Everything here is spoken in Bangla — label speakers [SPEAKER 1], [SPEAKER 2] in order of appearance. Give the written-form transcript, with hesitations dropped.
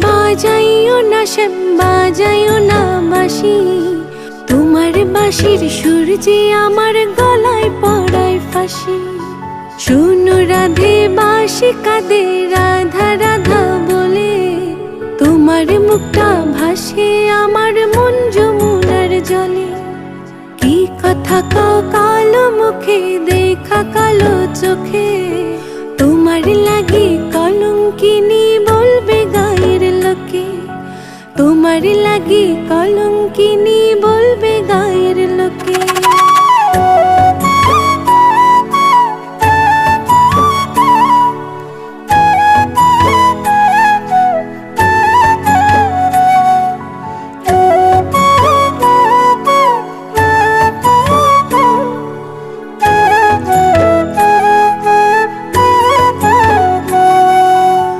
[SPEAKER 1] বাজাইও না শ্যাম, বাজাইও না বাঁশি, তোমার বাঁশির সুর যে আমার গলায় পড়ায় ফাঁসি। শোনো রাধে বাঁশি কাঁদে রাধা রাধা বলে, তোমার মুখটা ভাসে আমার মন যমুনার জলে। কি কথা কও কালো মুখে দেখা কালো চোখে, তোমার লাগি কলঙ্কিনী বলবে গায়ের লোকে, তোমার লাগি কলঙ্কিনী বলবে